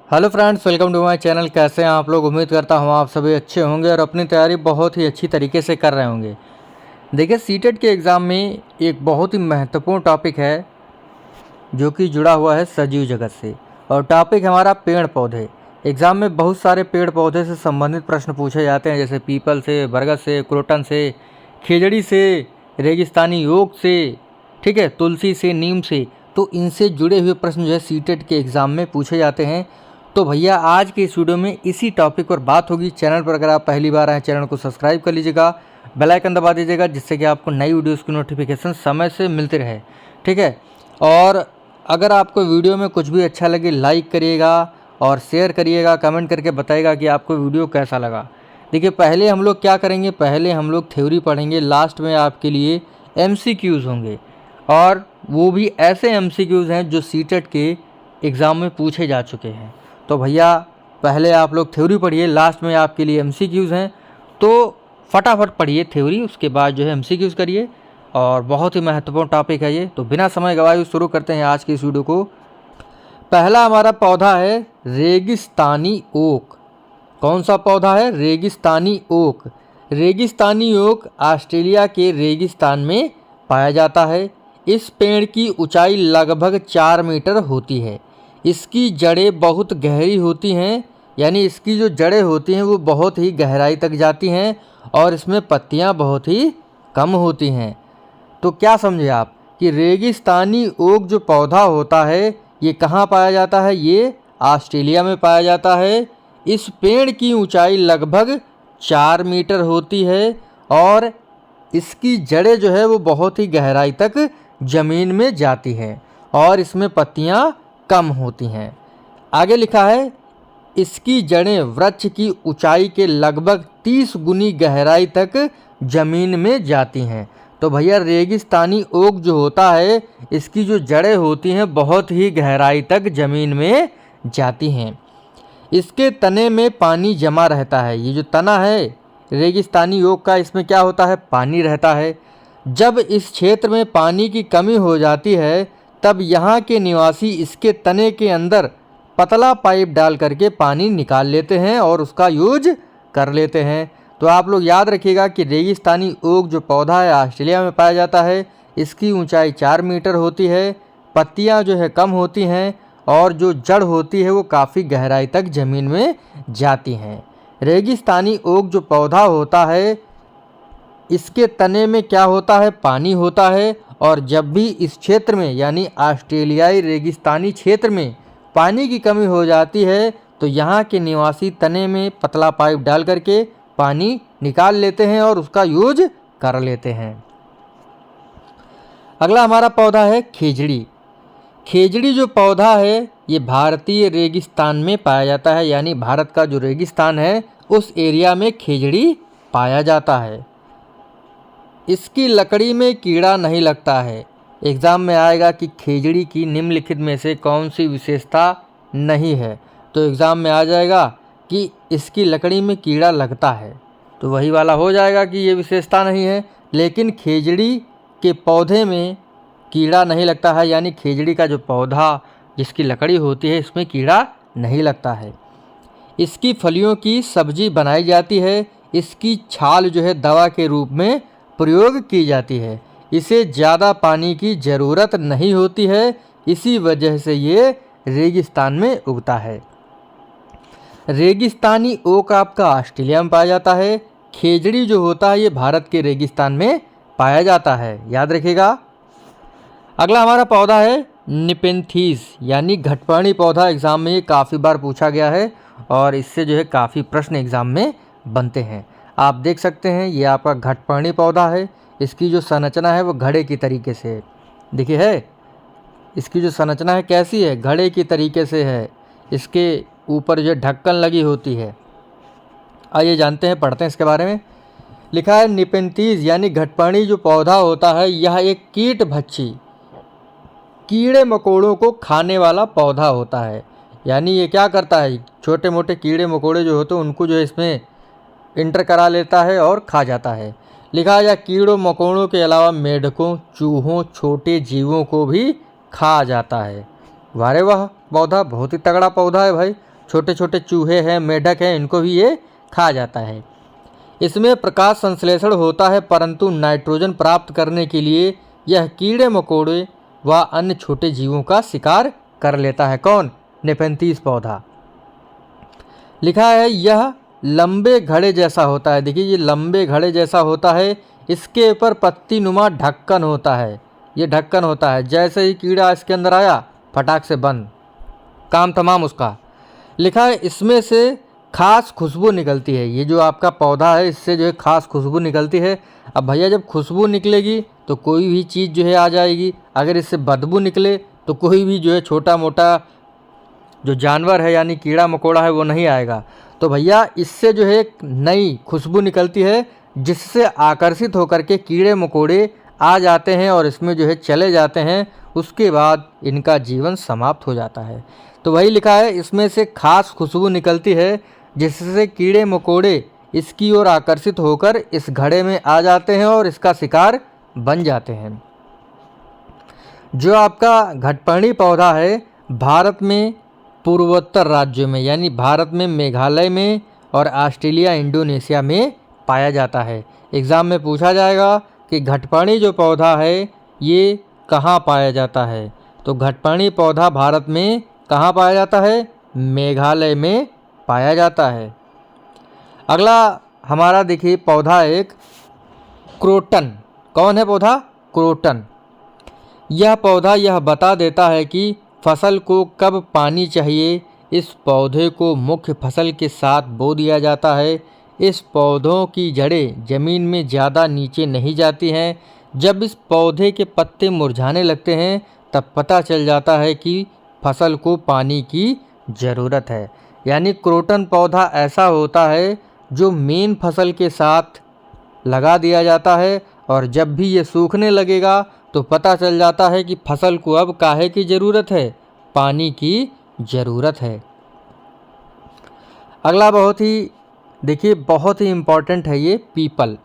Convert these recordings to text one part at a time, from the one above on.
Hello friends, welcome to my channel. कैसे हैं आप लोग? उम्मीद करता हूँ आप सभी अच्छे होंगे और अपनी तैयारी बहुत ही अच्छी तरीके से कर रहे होंगे। देखिए, सीटेट के एग्ज़ाम में एक बहुत ही महत्वपूर्ण टॉपिक है जो कि जुड़ा हुआ है सजीव जगत से, और टॉपिक हमारा पेड़ पौधे। एग्ज़ाम में बहुत सारे पेड़ पौधे से संबंधित प्रश्न पूछे जाते हैं, जैसे पीपल से, बरगद से, क्रोटन से, खेजड़ी से, रेगिस्तानी ओक से, ठीक है, तुलसी से, नीम से। तो इनसे जुड़े हुए प्रश्न जो है सीटेट के एग्ज़ाम में पूछे जाते हैं। तो भैया आज के इस वीडियो में इसी टॉपिक पर बात होगी। चैनल पर अगर आप पहली बार आए, चैनल को सब्सक्राइब कर लीजिएगा, बेल आइकन दबा दीजिएगा, जिससे कि आपको नई वीडियोस की नोटिफिकेशन समय से मिलती रहे, ठीक है। और अगर आपको वीडियो में कुछ भी अच्छा लगे, लाइक करिएगा और शेयर करिएगा, कमेंट करके बताइएगा कि आपको वीडियो कैसा लगा। देखिए, पहले हम लोग क्या करेंगे, पहले हम लोग थ्योरी पढ़ेंगे, लास्ट में आपके लिए MCQs होंगे, और वो भी ऐसे MCQs हैं जो सीटेट के एग्ज़ाम में पूछे जा चुके हैं। तो भैया पहले आप लोग थ्योरी पढ़िए, लास्ट में आपके लिए MCQs हैं। तो फटाफट पढ़िए थ्योरी, उसके बाद जो है MCQs करिए, और बहुत ही महत्वपूर्ण टॉपिक है ये। तो बिना समय गवाए शुरू करते हैं आज की इस वीडियो को। पहला हमारा पौधा है रेगिस्तानी ओक। कौन सा पौधा है? रेगिस्तानी ओक। रेगिस्तानी ओक ऑस्ट्रेलिया के रेगिस्तान में पाया जाता है। इस पेड़ की ऊंचाई लगभग 4 मीटर होती है। इसकी जड़ें बहुत गहरी होती हैं, यानी इसकी जो जड़ें होती हैं वो बहुत ही गहराई तक जाती हैं, और इसमें पत्तियां बहुत ही कम होती हैं। तो क्या समझे आप कि रेगिस्तानी ओक जो पौधा होता है ये कहाँ पाया जाता है? ये ऑस्ट्रेलिया में पाया जाता है। इस पेड़ की ऊंचाई लगभग 4 मीटर होती है, और इसकी जड़ें जो है वो बहुत ही गहराई तक ज़मीन में जाती हैं, और इसमें पत्तियां कम होती हैं। आगे लिखा है, इसकी जड़ें वृक्ष की ऊंचाई के लगभग 30 गुनी गहराई तक ज़मीन में जाती हैं। तो भैया रेगिस्तानी ओक जो होता है, इसकी जो जड़ें होती हैं बहुत ही गहराई तक ज़मीन में जाती हैं। इसके तने में पानी जमा रहता है। ये जो तना है रेगिस्तानी ओक का, इसमें क्या होता है? पानी रहता है। जब इस क्षेत्र में पानी की कमी हो जाती है, तब यहाँ के निवासी इसके तने के अंदर पतला पाइप डाल करके पानी निकाल लेते हैं और उसका यूज कर लेते हैं। तो आप लोग याद रखिएगा कि रेगिस्तानी ओक जो पौधा है ऑस्ट्रेलिया में पाया जाता है। इसकी ऊंचाई 4 मीटर होती है, पत्तियां जो है कम होती हैं, और जो जड़ होती है वो काफ़ी गहराई तक ज़मीन में जाती हैं। रेगिस्तानी ओक जो पौधा होता है, इसके तने में क्या होता है? पानी होता है, और जब भी इस क्षेत्र में यानी ऑस्ट्रेलियाई रेगिस्तानी क्षेत्र में पानी की कमी हो जाती है, तो यहाँ के निवासी तने में पतला पाइप डाल करके पानी निकाल लेते हैं और उसका यूज कर लेते हैं। अगला हमारा पौधा है खेजड़ी। खेजड़ी जो पौधा है ये भारतीय रेगिस्तान में पाया जाता है, यानी भारत का जो रेगिस्तान है उस एरिया में खेजड़ी पाया जाता है। इसकी लकड़ी में कीड़ा नहीं लगता है। एग्ज़ाम में आएगा कि खेजड़ी की निम्नलिखित में से कौन सी विशेषता नहीं है, तो एग्ज़ाम में आ जाएगा कि इसकी लकड़ी में कीड़ा लगता है, तो वही वाला हो जाएगा कि ये विशेषता नहीं है। लेकिन खेजड़ी के पौधे में कीड़ा नहीं लगता है, यानी खेजड़ी का जो पौधा जिसकी लकड़ी होती है इसमें कीड़ा नहीं लगता है। इसकी फलियों की सब्जी बनाई जाती है। इसकी छाल जो है दवा के रूप में प्रयोग की जाती है। इसे ज़्यादा पानी की ज़रूरत नहीं होती है, इसी वजह से ये रेगिस्तान में उगता है। रेगिस्तानी ओक आपका ऑस्ट्रेलिया में पाया जाता है। खेजड़ी जो होता है ये भारत के रेगिस्तान में पाया जाता है, याद रखिएगा। अगला हमारा पौधा है निपेंथीस, यानी घटपर्णी पौधा। एग्ज़ाम में ये काफ़ी बार पूछा गया है, और इससे जो है काफ़ी प्रश्न एग्ज़ाम में बनते हैं। आप देख सकते हैं ये आपका घटपर्णी पौधा है। इसकी जो संरचना है वो घड़े की तरीके से है। देखिए है, इसकी जो संरचना है कैसी है? घड़े की तरीके से है। इसके ऊपर जो ढक्कन लगी होती है। आइए जानते हैं, पढ़ते हैं इसके बारे में। लिखा है निपेंथीस यानी घटपर्णी जो पौधा होता है यह एक कीट भक्षी, कीड़े मकोड़ों को खाने वाला पौधा होता है। यानी ये क्या करता है? छोटे मोटे कीड़े मकोड़े जो होते हैं उनको जो है इसमें इंटर करा लेता है और खा जाता है। लिखा है या कीड़ों मकोड़ों के अलावा मेढकों, चूहों, छोटे जीवों को भी खा जाता है। वारे वाह, पौधा बहुत ही तगड़ा पौधा है भाई। छोटे छोटे चूहे हैं, मेढक हैं, इनको भी ये खा जाता है। इसमें प्रकाश संश्लेषण होता है, परंतु नाइट्रोजन प्राप्त करने के लिए यह कीड़े मकोड़े व अन्य छोटे जीवों का शिकार कर लेता है। कौन? नेफेंथीस पौधा। लिखा है यह लंबे घड़े जैसा होता है। देखिए ये लंबे घड़े जैसा होता है, इसके ऊपर पत्ती नुमा ढक्कन होता है। ये ढक्कन होता है, जैसे ही कीड़ा इसके अंदर आया फटाक से बंद, काम तमाम उसका। लिखा है इसमें से खास खुशबू निकलती है। ये जो आपका पौधा है इससे जो है खास खुशबू निकलती है। अब भैया जब खुशबू निकलेगी तो कोई भी चीज़ जो है आ जाएगी, अगर इससे बदबू निकले तो कोई भी जो है छोटा मोटा जो जानवर है यानी कीड़ा मकोड़ा है वो नहीं आएगा। तो भैया इससे जो है एक नई खुशबू निकलती है, जिससे आकर्षित होकर के कीड़े मकोड़े आ जाते हैं और इसमें जो है चले जाते हैं। उसके बाद इनका जीवन समाप्त हो जाता है। तो वही लिखा है इसमें से खास खुशबू निकलती है, जिससे कीड़े मकोड़े इसकी ओर आकर्षित होकर इस घड़े में आ जाते हैं और इसका शिकार बन जाते हैं। जो आपका घटपर्णी पौधा है भारत में पूर्वोत्तर राज्यों में यानी भारत में मेघालय में और ऑस्ट्रेलिया इंडोनेशिया में पाया जाता है। एग्ज़ाम में पूछा जाएगा कि घटपर्णी जो पौधा है ये कहाँ पाया जाता है। तो घटपर्णी पौधा भारत में कहाँ पाया जाता है? मेघालय में पाया जाता है। अगला हमारा देखिए पौधा एक क्रोटन। कौन है पौधा? क्रोटन। यह पौधा यह बता देता है कि फसल को कब पानी चाहिए। इस पौधे को मुख्य फसल के साथ बो दिया जाता है। इस पौधों की जड़ें ज़मीन में ज़्यादा नीचे नहीं जाती हैं। जब इस पौधे के पत्ते मुरझाने लगते हैं तब पता चल जाता है कि फसल को पानी की ज़रूरत है। यानी क्रोटन पौधा ऐसा होता है जो मेन फसल के साथ लगा दिया जाता है, और जब भी ये सूखने लगेगा तो पता चल जाता है कि फसल को अब काहे की ज़रूरत है? पानी की ज़रूरत है। अगला बहुत ही देखिए बहुत ही इम्पॉर्टेंट है ये पीपल।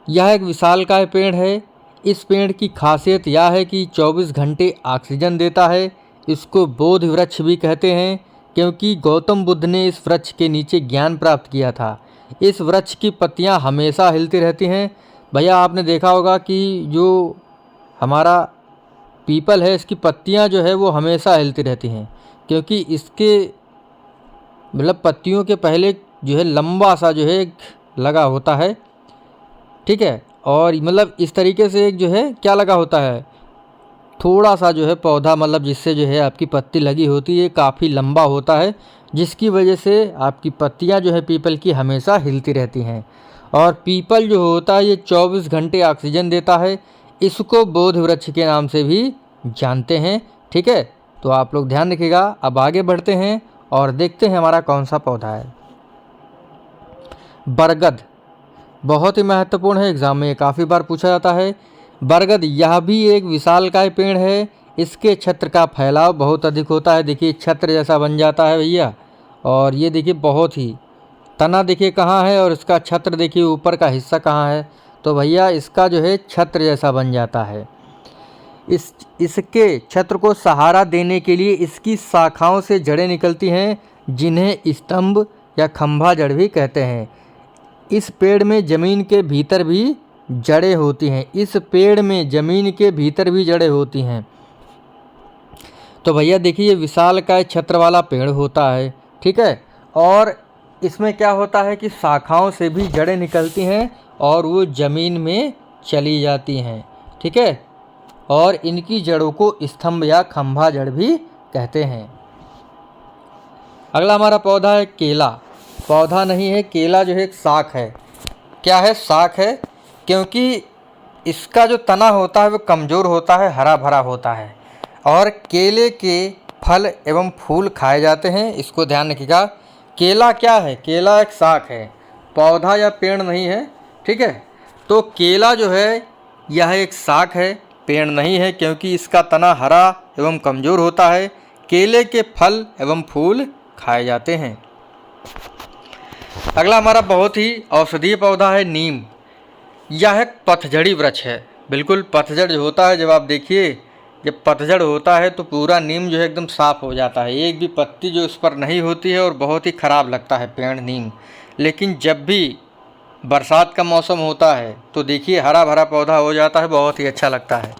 यह एक विशालकाय पेड़ है। इस पेड़ की खासियत यह है कि 24 घंटे ऑक्सीजन देता है। इसको बोधि वृक्ष भी कहते हैं, क्योंकि गौतम बुद्ध ने इस वृक्ष के नीचे ज्ञान प्राप्त किया था। इस वृक्ष की पत्तियां हमेशा हिलती रहती हैं। भैया आपने देखा होगा कि जो हमारा पीपल है इसकी पत्तियां जो है वो हमेशा हिलती रहती हैं, क्योंकि इसके मतलब पत्तियों के पहले जो है लंबा सा जो है एक लगा होता है, ठीक है, और मतलब इस तरीके से एक जो है क्या लगा होता है, थोड़ा सा जो है पौधा मतलब जिससे जो है आपकी पत्ती लगी होती है काफ़ी लंबा होता है, जिसकी वजह से आपकी पत्तियां जो है पीपल की हमेशा हिलती रहती हैं। और पीपल जो होता है ये 24 घंटे ऑक्सीजन देता है। इसको बोधि वृक्ष के नाम से भी जानते हैं, ठीक है। तो आप लोग ध्यान रखिएगा। अब आगे बढ़ते हैं और देखते हैं हमारा कौन सा पौधा है। बरगद बहुत ही महत्वपूर्ण है, एग्जाम में काफ़ी बार पूछा जाता है। बरगद यह भी एक विशालकाय पेड़ है। इसके छत्र का फैलाव बहुत अधिक होता है। देखिए छत्र जैसा बन जाता है भैया, और ये देखिए बहुत ही तना देखिए कहाँ है और इसका छत्र देखिए ऊपर का हिस्सा कहाँ है। तो भैया इसका जो है छत्र जैसा बन जाता है। इसके छत्र को सहारा देने के लिए इसकी शाखाओं से जड़ें निकलती हैं, जिन्हें स्तंभ या खंभा जड़ भी कहते हैं। इस पेड़ में ज़मीन के भीतर भी जड़ें होती हैं। इस पेड़ में ज़मीन के भीतर भी जड़ें होती हैं। तो भैया देखिए ये विशालकाय छत्र वाला पेड़ होता है, ठीक है। और इसमें क्या होता है कि शाखाओं से भी जड़ें निकलती हैं और वो ज़मीन में चली जाती हैं, ठीक है। और इनकी जड़ों को स्तंभ या खंभा जड़ भी कहते हैं। अगला हमारा पौधा है केला। पौधा नहीं है, केला जो है एक शाख है। क्या है? शाख है, क्योंकि इसका जो तना होता है वो कमज़ोर होता है, हरा भरा होता है, और केले के फल एवं फूल खाए जाते हैं। इसको ध्यान रखिएगा। केला क्या है? केला एक शाख है, पौधा या पेड़ नहीं है, ठीक है। तो केला जो है यह एक शाख है, पेड़ नहीं है, क्योंकि इसका तना हरा एवं कमज़ोर होता है। केले के फल एवं फूल खाए जाते हैं। अगला हमारा बहुत ही औषधीय पौधा है नीम। यह एक पतझड़ी वृक्ष है। बिल्कुल पतझड़ जो होता है, जब आप देखिए जब पतझड़ होता है तो पूरा नीम जो है एकदम साफ़ हो जाता है, एक भी पत्ती जो उस पर नहीं होती है और बहुत ही ख़राब लगता है पेड़ नीम। लेकिन जब भी बरसात का मौसम होता है तो देखिए हरा भरा पौधा हो जाता है, बहुत ही अच्छा लगता है।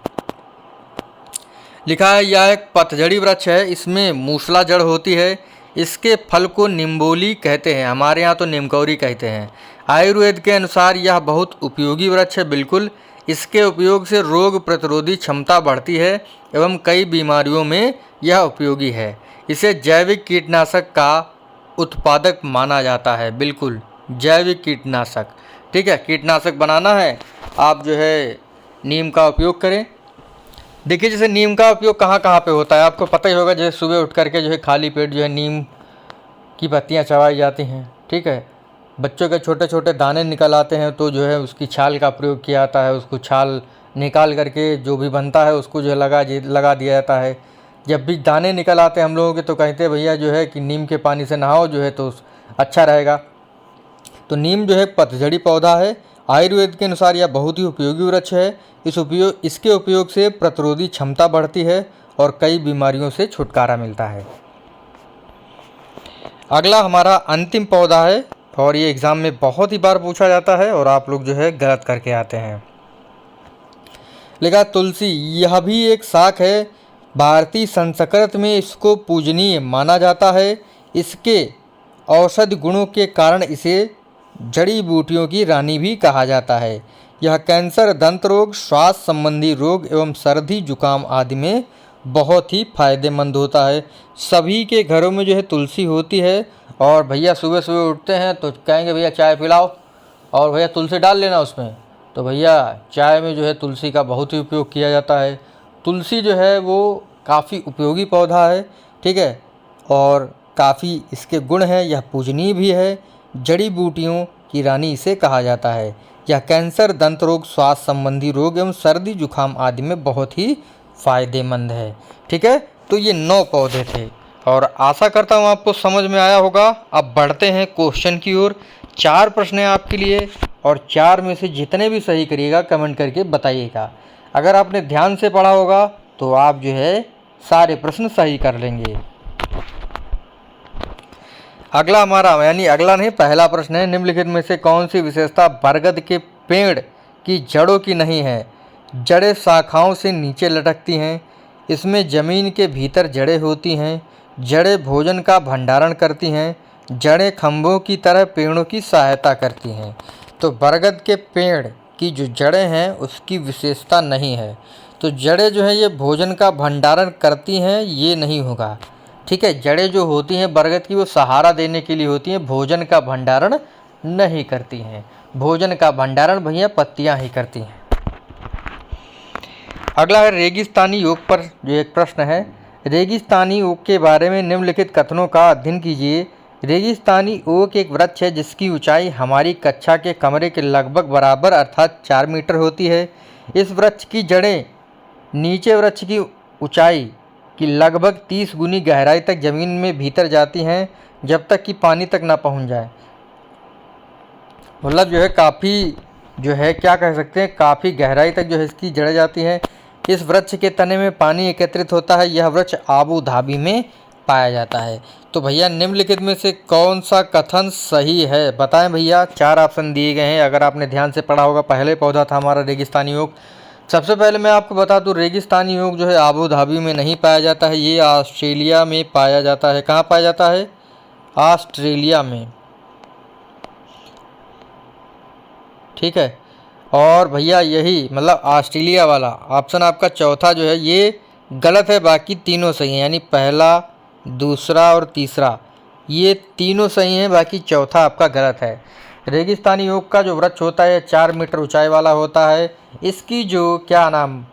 लिखा है यह एक पतझड़ी वृक्ष है, इसमें मूसला जड़ होती है, इसके फल को निम्बोली कहते हैं, हमारे यहाँ तो निमकौरी कहते हैं। आयुर्वेद के अनुसार यह बहुत उपयोगी वृक्ष है। बिल्कुल, इसके उपयोग से रोग प्रतिरोधी क्षमता बढ़ती है एवं कई बीमारियों में यह उपयोगी है। इसे जैविक कीटनाशक का उत्पादक माना जाता है। बिल्कुल, जैविक कीटनाशक। ठीक है, कीटनाशक बनाना है आप जो है नीम का उपयोग करें। देखिए जैसे नीम का उपयोग कहाँ कहाँ पे होता है आपको पता ही होगा। जैसे सुबह उठ करके जो है खाली पेट जो है नीम की पत्तियाँ चबाई जाती हैं। ठीक है, बच्चों के छोटे छोटे दाने निकल आते हैं तो जो है उसकी छाल का प्रयोग किया जाता है, उसको छाल निकाल करके जो भी बनता है उसको जो है लगा दिया जाता है। जब भी दाने निकल आते हैं हम लोगों के तो कहते हैं भैया जो है कि नीम के पानी से नहाओ जो है तो अच्छा रहेगा। तो नीम जो है पतझड़ी पौधा है। आयुर्वेद के अनुसार यह बहुत ही उपयोगी वृक्ष है। इसके उपयोग से प्रतिरोधी क्षमता बढ़ती है और कई बीमारियों से छुटकारा मिलता है। अगला हमारा अंतिम पौधा है और ये एग्ज़ाम में बहुत ही बार पूछा जाता है और आप लोग जो है गलत करके आते हैं। लिखा तुलसी, यह भी एक शाक है। भारतीय संस्कृत में इसको पूजनीय माना जाता है। इसके औषधि गुणों के कारण इसे जड़ी बूटियों की रानी भी कहा जाता है। यह कैंसर, दंत रोग, श्वास संबंधी रोग एवं सर्दी जुकाम आदि में बहुत ही फायदेमंद होता है। सभी के घरों में जो है तुलसी होती है और भैया सुबह सुबह उठते हैं तो कहेंगे भैया चाय पिलाओ और भैया तुलसी डाल लेना उसमें। तो भैया चाय में जो है तुलसी का बहुत ही उपयोग किया जाता है। तुलसी जो है वो काफ़ी उपयोगी पौधा है। ठीक है, और काफ़ी इसके गुण हैं। यह पूजनीय भी है, जड़ी बूटियों की रानी इसे कहा जाता है। यह कैंसर, दंत रोग, श्वास संबंधी रोग एवं सर्दी जुकाम आदि में बहुत ही फायदेमंद है। ठीक है, तो ये 9 पौधे थे और आशा करता हूँ आपको समझ में आया होगा। अब बढ़ते हैं क्वेश्चन की ओर। 4 प्रश्न हैं आपके लिए और 4 में से जितने भी सही करिएगा कमेंट करके बताइएगा। अगर आपने ध्यान से पढ़ा होगा तो आप जो है सारे प्रश्न सही कर लेंगे। अगला हमारा यानी अगला नहीं पहला प्रश्न है, निम्नलिखित में से कौन सी विशेषता बरगद के पेड़ की जड़ों की नहीं है? जड़ें शाखाओं से नीचे लटकती हैं, इसमें जमीन के भीतर जड़ें होती हैं, जड़ें भोजन का भंडारण करती हैं, जड़ें खंभों की तरह पेड़ों की सहायता करती हैं। तो बरगद के पेड़ की जो जड़ें हैं उसकी विशेषता नहीं है। तो जड़ें जो है ये भोजन का भंडारण करती हैं ये नहीं होगा। ठीक है, जड़ें जो होती हैं बरगद की वो सहारा देने के लिए होती हैं, भोजन का भंडारण नहीं करती हैं। भोजन का भंडारण भैया पत्तियां ही करती हैं। अगला है रेगिस्तानी ओक पर जो एक प्रश्न है। रेगिस्तानी ओक के बारे में निम्नलिखित कथनों का अध्ययन कीजिए। रेगिस्तानी ओक एक वृक्ष है जिसकी ऊंचाई हमारी कक्षा के कमरे के लगभग बराबर अर्थात 4 मीटर होती है। इस वृक्ष की जड़ें नीचे वृक्ष की ऊंचाई की लगभग 30 गुनी गहराई तक जमीन में भीतर जाती हैं जब तक कि पानी तक ना पहुंच जाए। मतलब जो है काफ़ी जो है क्या कह सकते हैं, काफ़ी गहराई तक जो है इसकी जड़ें जाती हैं। इस वृक्ष के तने में पानी एकत्रित होता है। यह वृक्ष आबू धाबी में पाया जाता है। तो भैया निम्नलिखित में से कौन सा कथन सही है बताएं भैया। 4 ऑप्शन दिए गए हैं, अगर आपने ध्यान से पढ़ा होगा। पहले पौधा था हमारा रेगिस्तानी ओक। सबसे पहले मैं आपको बता दूं रेगिस्तानी ओक जो है आबू धाबी में नहीं पाया जाता है, ये ऑस्ट्रेलिया में पाया जाता है। कहाँ पाया जाता है? ऑस्ट्रेलिया में। ठीक है, और भैया यही मतलब ऑस्ट्रेलिया वाला ऑप्शन आपका चौथा जो है ये गलत है, बाकी तीनों सही हैं। यानी पहला, दूसरा और तीसरा ये तीनों सही हैं, बाकी चौथा आपका गलत है। रेगिस्तानी ओक का जो वृक्ष होता है 4 मीटर ऊंचाई वाला होता है। इसकी जो क्या नाम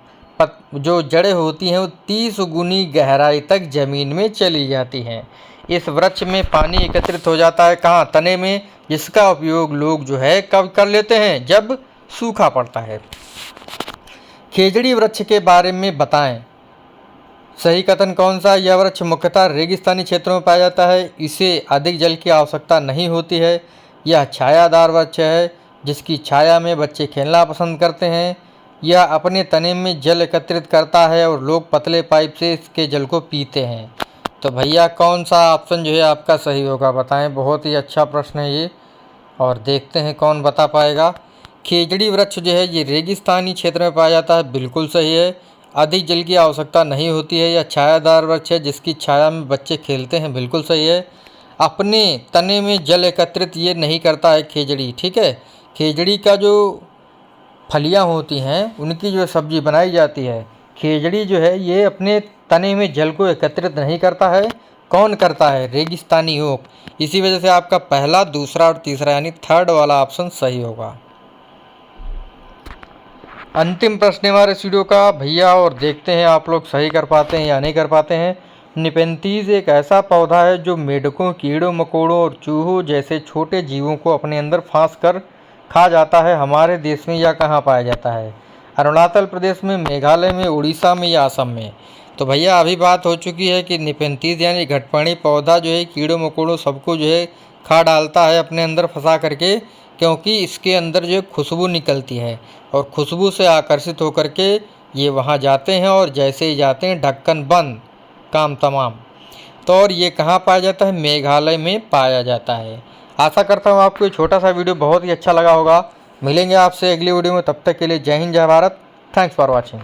जो जड़ें होती हैं वो 30 गुनी गहराई तक ज़मीन में चली जाती हैं। इस वृक्ष में पानी एकत्रित हो जाता है कहाँ? तने में, जिसका उपयोग लोग जो है कब कर लेते हैं? जब सूखा पड़ता है। खेजड़ी वृक्ष के बारे में बताएं। सही कथन कौन सा? यह वृक्ष मुख्यतः रेगिस्तानी क्षेत्रों में पाया जाता है। इसे अधिक जल की आवश्यकता नहीं होती है। यह छायादार वृक्ष है जिसकी छाया में बच्चे खेलना पसंद करते हैं। यह अपने तने में जल एकत्रित करता है और लोग पतले पाइप से इसके जल को पीते हैं। तो भैया कौन सा ऑप्शन जो है आपका सही होगा, बताएं। बहुत ही अच्छा प्रश्न है ये, और देखते हैं कौन बता पाएगा। खेजड़ी वृक्ष जो है ये रेगिस्तानी क्षेत्र में पाया जाता है, बिल्कुल सही है। अधिक जल की आवश्यकता नहीं होती है। यह छायादार वृक्ष है जिसकी छाया में बच्चे खेलते हैं, बिल्कुल सही है। अपने तने में जल एकत्रित ये नहीं करता है खेजड़ी, ठीक है। खेजड़ी का जो फलियां होती हैं उनकी जो सब्जी बनाई जाती है, खेजड़ी जो है ये अपने तने में जल को एकत्रित नहीं करता है। कौन करता है? रेगिस्तानी ओक। इसी वजह से आपका पहला, दूसरा और तीसरा यानी थर्ड वाला ऑप्शन सही होगा। अंतिम प्रश्न हमारे इस वीडियो का भैया, और देखते हैं आप लोग सही कर पाते हैं या नहीं कर पाते हैं। निपेंथीज एक ऐसा पौधा है जो मेढकों, कीड़ों मकोड़ों और चूहों जैसे छोटे जीवों को अपने अंदर फांस कर खा जाता है। हमारे देश में यह कहाँ पाया जाता है? अरुणाचल प्रदेश में, मेघालय में, उड़ीसा में या असम में? तो भैया अभी बात हो चुकी है कि निपेंथीज यानी घटपर्णी पौधा जो है कीड़ों मकोड़ों सबको जो है खा डालता है अपने अंदर फंसा करके, क्योंकि इसके अंदर जो खुशबू निकलती है और खुशबू से आकर्षित होकर के ये वहाँ जाते हैं, और जैसे ही जाते हैं ढक्कन बंद, काम तमाम। तो और ये कहाँ पाया जाता है? मेघालय में पाया जाता है। आशा करता हूँ आपको ये छोटा सा वीडियो बहुत ही अच्छा लगा होगा। मिलेंगे आपसे अगली वीडियो में, तब तक के लिए जय हिंद, जय भारत। Thanks for watching.